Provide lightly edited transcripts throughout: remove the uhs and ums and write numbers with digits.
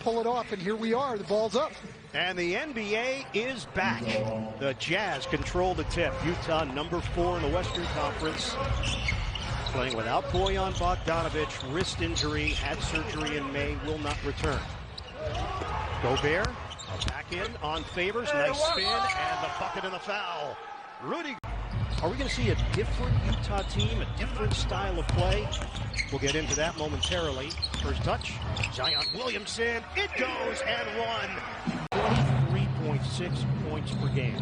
pull it off, and here we are. The ball's up. And the NBA is back. The Jazz control the tip. Utah, number 4 in the Western Conference. Playing without Bojan Bogdanovic. Wrist injury, had surgery in May, will not return. Gobert, back in on Favors. Nice spin, and the bucket and the foul. Rudy. Are we going to see a different Utah team, a different style of play? We'll get into that momentarily. First touch, Zion Williamson. It goes and one. 23.6 points per game.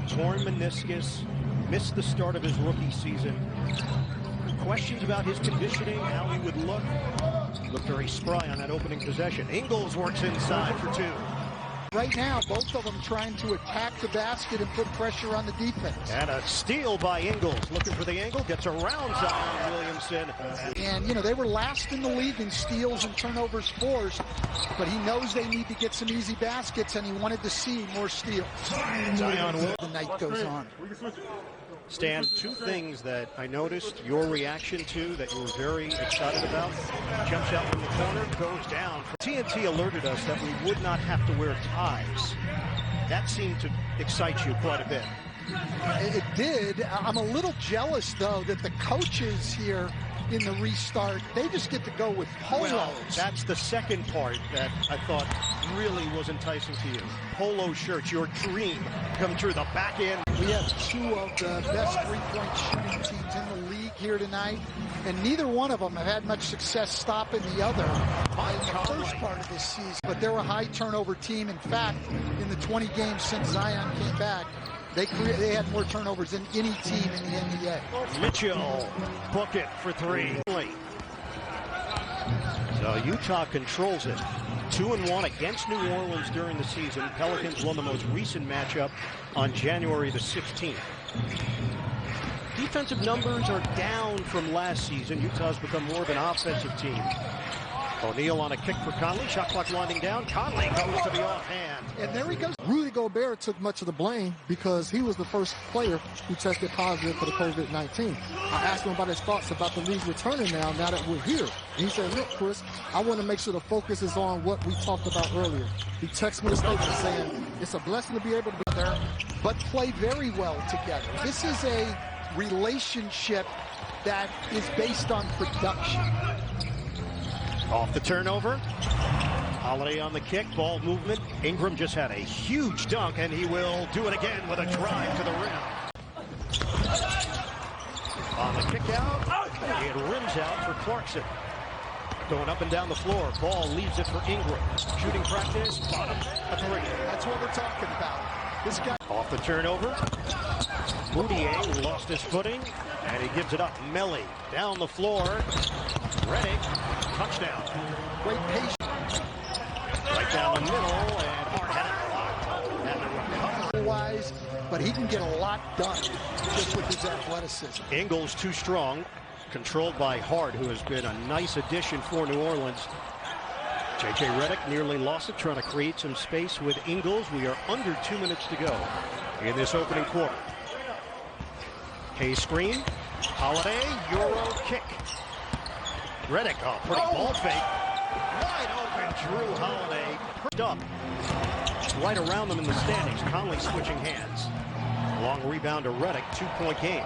Torn meniscus, missed the start of his rookie season. Questions about his conditioning, how he would look. Looked very spry on that opening possession. Ingles works inside for 2. Right now, both of them trying to attack the basket and put pressure on the defense. And a steal by Ingles. Looking for the angle, gets around Zion Williamson. And, you know, they were last in the league in steals and turnovers forced, but he knows they need to get some easy baskets, and he wanted to see more steals. Zion Williamson. The night goes on. Stan, 2 things that I noticed your reaction to that you were very excited about. Jump shot from the corner, goes down. TNT alerted us that we would not have to wear ties. That seemed to excite you quite a bit. It did. I'm a little jealous, though, that the coaches here in the restart, they just get to go with polos. Well, that's the second part that I thought really was enticing to you. Polo shirts, your dream come through the back end. We have 2 of the best three-point shooting teams in the league here tonight, and neither one of them have had much success stopping the other in the first part of this season. But they're a high turnover team. In fact, in the 20 games since Zion came back, they had more turnovers than any team in the NBA. Mitchell, book it for 3. So Utah controls it. 2-1 against New Orleans during the season. Pelicans won the most recent matchup on January the 16th. Defensive numbers are down from last season. Utah's become more of an offensive team. O'Neal on a kick for Conley. Shot clock winding down. Conley goes to the offhand. And there he goes. Rudy Gobert took much of the blame because he was the first player who tested positive for the COVID-19. I asked him about his thoughts about the league returning now that we're here. And he said, look, Chris, I want to make sure the focus is on what we talked about earlier. He texted me a statement saying, it's a blessing to be able to be there, but play very well together. This is a relationship that is based on production. Off the turnover. Holiday on the kick, ball movement. Ingram just had a huge dunk, and he will do it again with a drive to the rim. On the kick out, it rims out for Clarkson. Going up and down the floor. Ball leaves it for Ingram. Shooting practice, bottom, a 3. That's what we're talking about. This guy. Off the turnover. Moutier lost his footing, and he gives it up. Melly down the floor. Redick, touchdown. Great patience. Right down the middle, and Hart had it blocked. Wise, but he can get a lot done just with his athleticism. Ingles too strong, controlled by Hart, who has been a nice addition for New Orleans. J.J. Redick nearly lost it, trying to create some space with Ingles. We are under 2 minutes to go in this opening quarter. Hay screen, Holiday, Euro kick. Redick, oh, pretty ball fake. Wide open, Drew Holiday. Perked up. Right around them in the standings. Conley switching hands. Long rebound to Redick, 2-point game.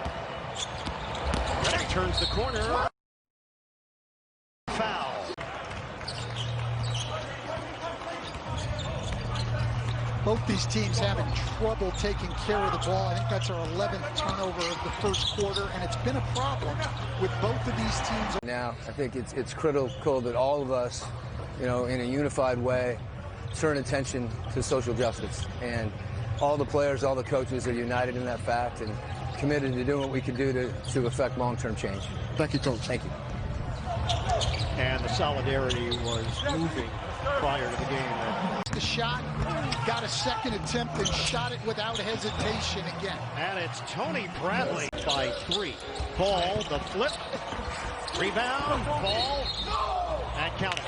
Redick turns the corner. Foul. Both these teams having trouble taking care of the ball. I think that's our 11th turnover of the first quarter, and it's been a problem with both of these teams. Now, I think it's critical that all of us, in a unified way, turn attention to social justice. And all the players, all the coaches are united in that fact and committed to doing what we can do to affect long-term change. Thank you, Coach. Thank you. And the solidarity was moving prior to the game. The shot, got a second attempt and shot it without hesitation again. And it's Tony Bradley by 3. Ball, the flip, rebound, ball, and count it.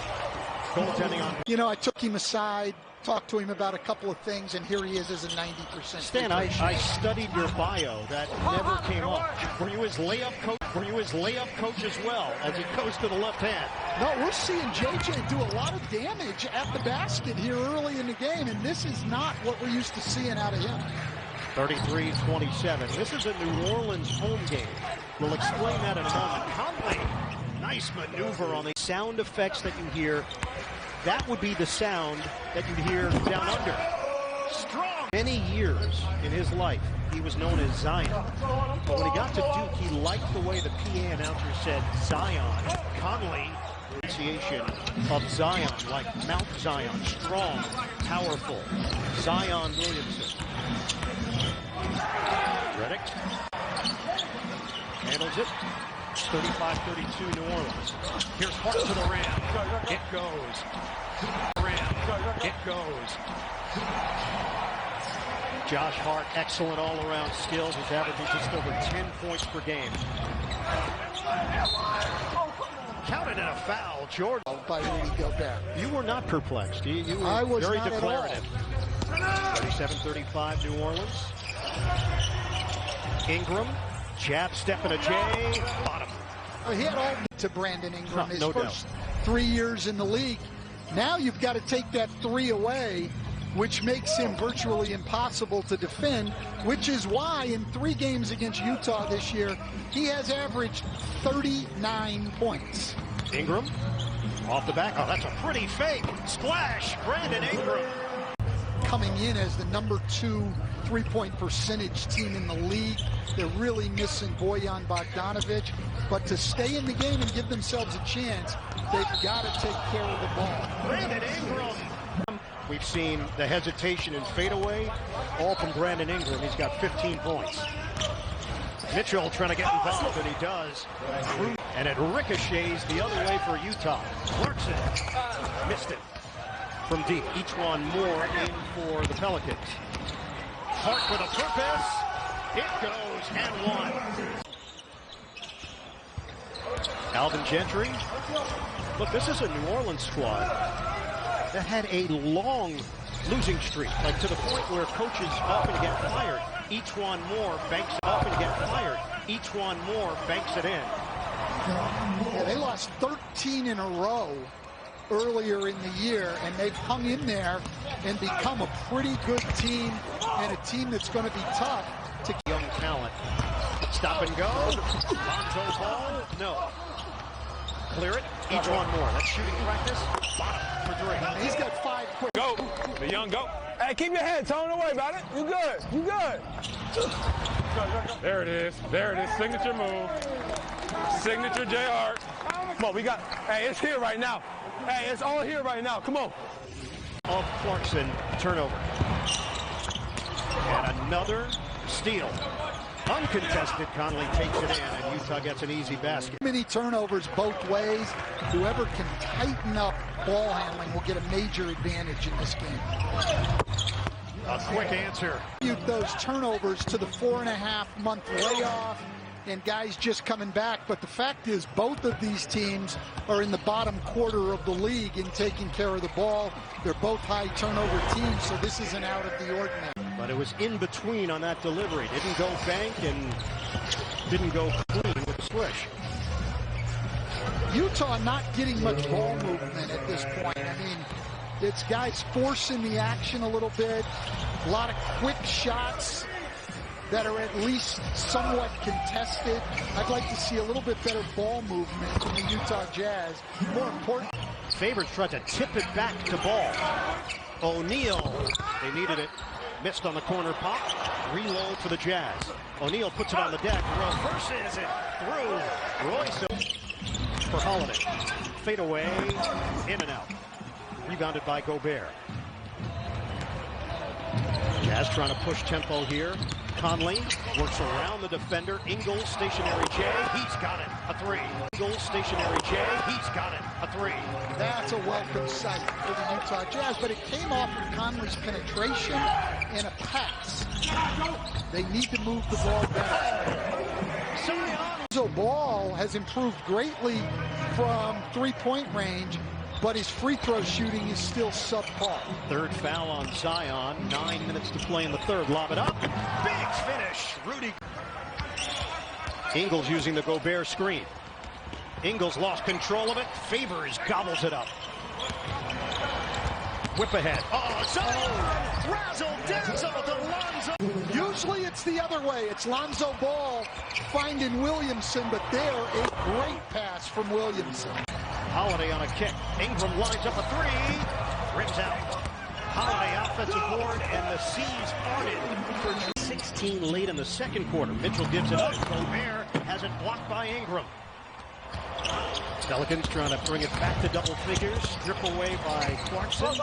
Goaltending on. I took him aside, talked to him about a couple of things, and here he is as a 90%. Stan, I studied your bio. That never came up. Were you his layup coach? Were you his layup coach as well as he goes to the left hand? No, we're seeing JJ do a lot of damage at the basket here early in the game, and this is not what we're used to seeing out of him. 33-27. This is a New Orleans home game. We'll explain that in a moment. Conley, nice maneuver on the sound effects that you hear. That would be the sound that you'd hear down under. Strong. Many years in his life, he was known as Zion. But when he got to Duke, he liked the way the PA announcer said Zion. Conley, pronunciation of Zion, like Mount Zion, strong, powerful. Zion Williamson. Redick handles it. 35-32 New Orleans. Here's Hart to the rim. It goes. Rim. It goes. Josh Hart, excellent all-around skills. He's averaging just over 10 points per game. Counted in a foul, Jordan. By Rudy Gobert. You were not perplexed. You I were was very not declarative. 37-35 New Orleans. Ingram, jab step and a J, bottom. He had all to Brandon Ingram his no first 3 years in the league. Now you've got to take that three away, which makes him virtually impossible to defend, which is why in 3 games against Utah this year, he has averaged 39 points. Ingram, off the back. Oh, that's a pretty fake. Splash, Brandon Ingram. Coming in as the number 2 3-point percentage team in the league. They're really missing Bojan Bogdanovic. But to stay in the game and give themselves a chance, they've got to take care of the ball. Brandon Ingram. We've seen the hesitation and fadeaway, all from Brandon Ingram. He's got 15 points. Mitchell trying to get involved, and he does. And it ricochets the other way for Utah. Clarkson missed it from deep. Each one more in for the Pelicans. Hart with a purpose. It goes and one. Alvin Gentry. Look, this is a New Orleans squad that had a long losing streak, like to the point where coaches often get fired. Each one more banks often get fired. Each one more banks it in. Yeah, they lost 13 in a row earlier in the year, and they've hung in there and become a pretty good team, and a team that's going to be tough to young talent. Stop and go. Lonzo Ball. No. Clear it. Each one more. That's shooting practice. Bottom for 3. He's got 5 quick. Go. The young go. Hey, keep your head. Tone, don't worry about it. You good. You good. There it is. There it is. Signature move. Signature JR. Come on, we got. Hey, it's here right now. Hey, it's all here right now. Come on. Of Clarkson turnover. And another steal. Uncontested, Conley takes it in, and Utah gets an easy basket. Many turnovers both ways. Whoever can tighten up ball handling will get a major advantage in this game. A quick answer. Those turnovers to the 4.5-month layoff and guys just coming back. But the fact is, both of these teams are in the bottom quarter of the league in taking care of the ball. They're both high turnover teams, so this isn't out of the ordinary. But it was in between on that delivery. Didn't go bank and didn't go clean with the swish. Utah not getting much ball movement at this point. I mean, it's guys forcing the action a little bit. A lot of quick shots that are at least somewhat contested. I'd like to see a little bit better ball movement from the Utah Jazz. More important. Favors tried to tip it back to Ball. O'Neal, they needed it. Missed on the corner pop. Reload for the Jazz. O'Neal puts it on the deck. Reverses it through. Royce for Holiday. Fade away. In and out. Rebounded by Gobert. Jazz trying to push tempo here. Conley works around the defender. Ingles, stationary J. He's got it. A 3. Ingles, stationary J. He's got it. A 3. That's a welcome sight for the Utah Jazz, but it came off of Conley's penetration and a pass. They need to move the ball down. Zion. Ball has improved greatly from 3-point range, but his free throw shooting is still subpar. Third foul on Zion. 9 minutes to play in the third. Lob it up. Big finish. Rudy. Ingles using the Gobert screen. Ingles lost control of it. Favors gobbles it up. Whip ahead. Oh, Zion! Razzle dazzle to Lonzo. Usually it's the other way. It's Lonzo Ball finding Williamson, but there a great pass from Williamson. Holiday on a kick. Ingram lines up a three. Rims out. Holiday offensive board, and the C's parted for 16 late in the second quarter. Mitchell gives it up. Gobert has it blocked by Ingram. Pelicans trying to bring it back to double figures. Strip away by Clarkson.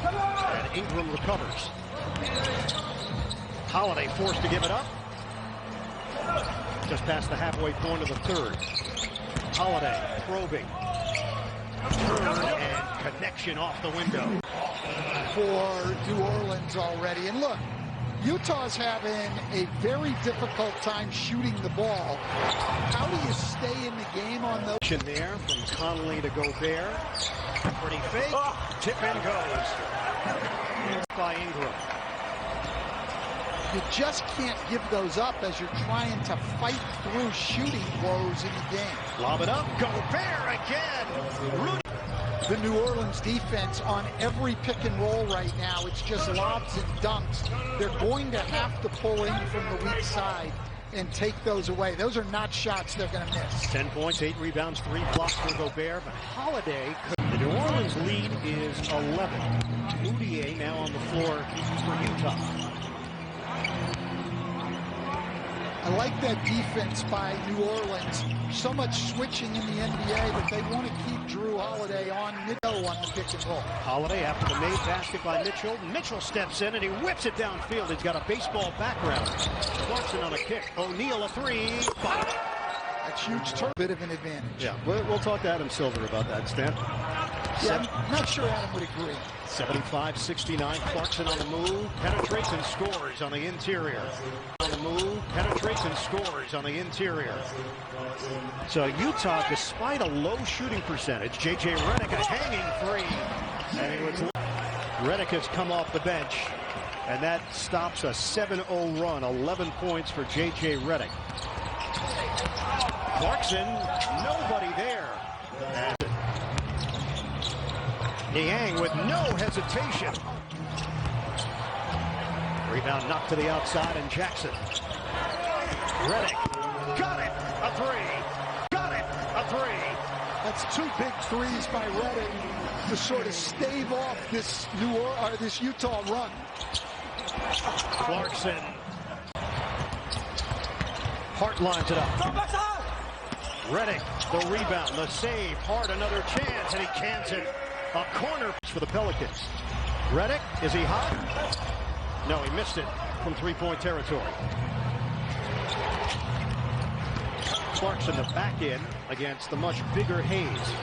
And Ingram recovers. Holiday forced to give it up. Just past the halfway point of the third. Holiday probing. Turn and connection off the window. For New Orleans already. And look, Utah's having a very difficult time shooting the ball. How do you stay in the game on those? There from Conley to Gobert. Pretty fake. Tip in goes. By Ingram. You just can't give those up as you're trying to fight through shooting woes in the game. Lob it up. Gobert again. The New Orleans defense on every pick and roll right now, it's just lobs and dunks. They're going to have to pull in from the weak side and take those away. Those are not shots they're going to miss. 10 points, 8 rebounds, 3 blocks for Gobert, but Holiday could. The New Orleans lead is 11. Moutier now on the floor for Utah. I like that defense by New Orleans. So much switching in the NBA, but they want to keep Drew Holiday on middle on the pick and roll. Holiday after the made basket by Mitchell. Mitchell steps in and he whips it downfield. He's got a baseball background. Clarkson on a kick. O'Neal a three. That's huge turn. Bit of an advantage. Yeah, we'll talk to Adam Silver about that, Stan. Yeah, I'm not sure Adam would agree. 75-69. Clarkson on the move. Penetrates and scores on the interior. On the move. Penetrates and scores on the interior. So Utah, despite a low shooting percentage, J.J. Redick a hanging three. And Redick has come off the bench. And that stops a 7-0 run. 11 points for J.J. Redick. Clarkson, nobody there. And Niang with no hesitation. Rebound knocked to the outside, and Jackson. Redick got it, a three. Got it, a three. That's two big threes by Redick to sort of stave off this this Utah run. Clarkson. Hart lines it up. Redick, the rebound, the save. Hart another chance, and he cans it. A corner for the Pelicans. Redick, is he hot? No, he missed it from three-point territory. Clarkson the back in against the much bigger Hayes.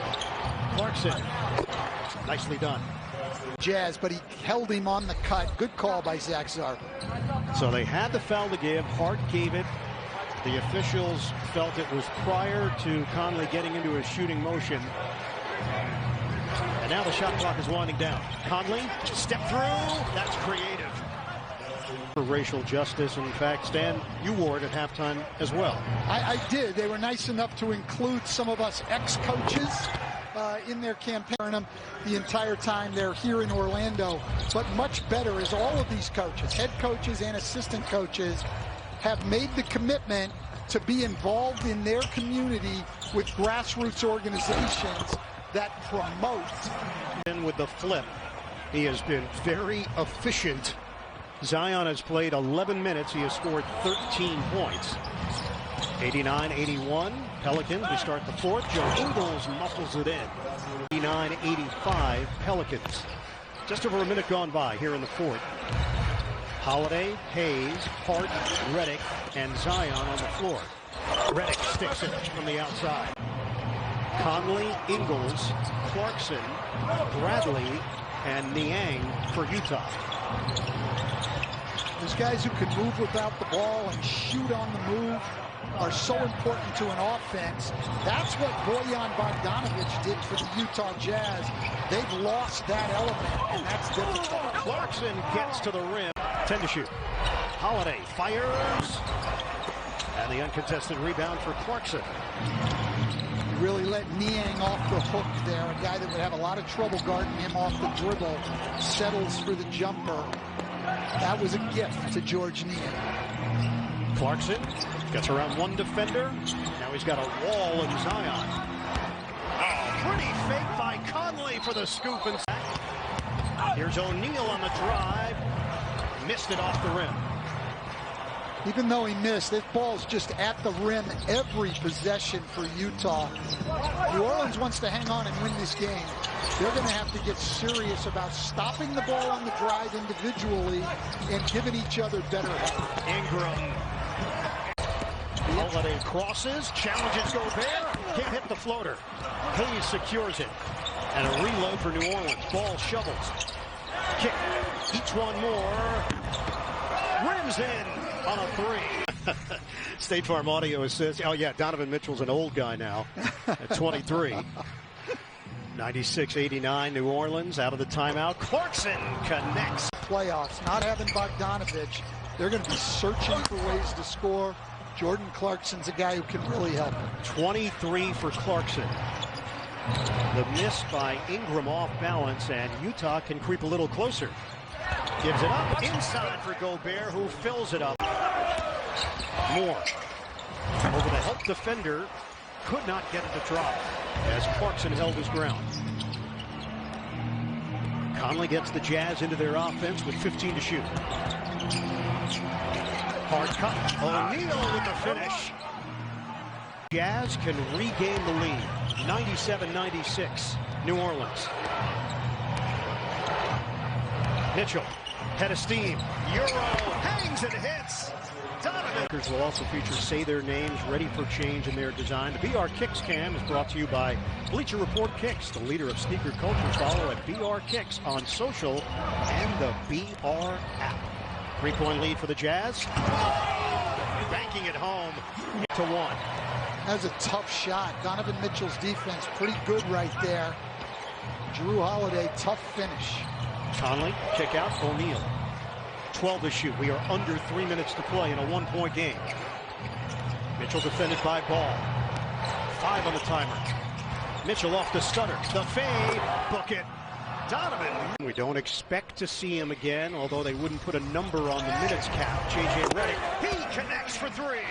Clarkson, nicely done. Jazz, but he held him on the cut. Good call by Zach Zarba. So they had the foul to give. Hart gave it. The officials felt it was prior to Conley getting into a shooting motion. And now the shot clock is winding down. Conley, step through. That's creative. For racial justice. In fact, Stan, you wore it at halftime as well. I did. They were nice enough to include some of us ex-coaches in their campaign the entire time they're here in Orlando. But much better is all of these coaches, head coaches and assistant coaches, have made the commitment to be involved in their community with grassroots organizations that promote. And with the flip, he has been very efficient. Zion has played 11 minutes. He has scored 13 points. 89-81. Pelicans, we start the fourth. Joe Ingles muffles it in. 89-85 Pelicans. Just over a minute gone by here in the fourth. Holiday, Hayes, Hart, Redick, and Zion on the floor. Redick sticks it from the outside. Conley, Ingles, Clarkson, Bradley, and Niang for Utah. Those guys who can move without the ball and shoot on the move are so important to an offense. That's what Bojan Bogdanovic did for the Utah Jazz. They've lost that element, and that's difficult. Clarkson gets to the rim. 10 to shoot. Holiday fires. And the uncontested rebound for Clarkson. Really let Niang off the hook there. A guy that would have a lot of trouble guarding him off the dribble. Settles for the jumper. That was a gift to George Niang. Clarkson gets around one defender. Now he's got a wall in Zion. Oh, pretty fake by Conley for the scoop and sack. Here's O'Neal on the drive. Missed it off the rim. Even though he missed, this ball's just at the rim every possession for Utah. New Orleans wants to hang on and win this game. They're going to have to get serious about stopping the ball on the drive individually and giving each other better help. Ingram. Holiday crosses, challenges Gobert, can't hit the floater. Hayes secures it. And a reload for New Orleans. Ball shovels. Kick. Each one more. Rims in on a three. State Farm Audio says, oh yeah, Donovan Mitchell's an old guy now at 23. 96-89 New Orleans out of the timeout. Clarkson connects. Playoffs, not having Bogdanovich, they're going to be searching for ways to score. Jordan Clarkson's a guy who can really help them. 23 for Clarkson. The miss by Ingram off balance, and Utah can creep a little closer. Gives it up inside for Gobert, who fills it up. Moore over the help defender, could not get it to drop as Clarkson held his ground. Conley gets the Jazz into their offense with 15 to shoot. Hard cut. O'Neal with the finish. Jazz can regain the lead. 97-96, New Orleans. Mitchell, head of steam. Euro hangs and hits. Donovan. Will also feature Say Their Names, ready for change in their design. The BR Kicks cam is brought to you by Bleacher Report Kicks, the leader of sneaker culture. Follow at BR Kicks on social and the BR app. 3-point lead for the Jazz. Banking it home to one. That's a tough shot. Donovan Mitchell's defense pretty good right there. Drew Holiday, tough finish. Conley, kick out, O'Neal. 12 to shoot. We are under 3 minutes to play in a one-point game. Mitchell defended by Ball. 5 on the timer. Mitchell off the stutter. The fade. Book it. Donovan. We don't expect to see him again, although they wouldn't put a number on the minutes cap. J.J. Redick. He connects for three.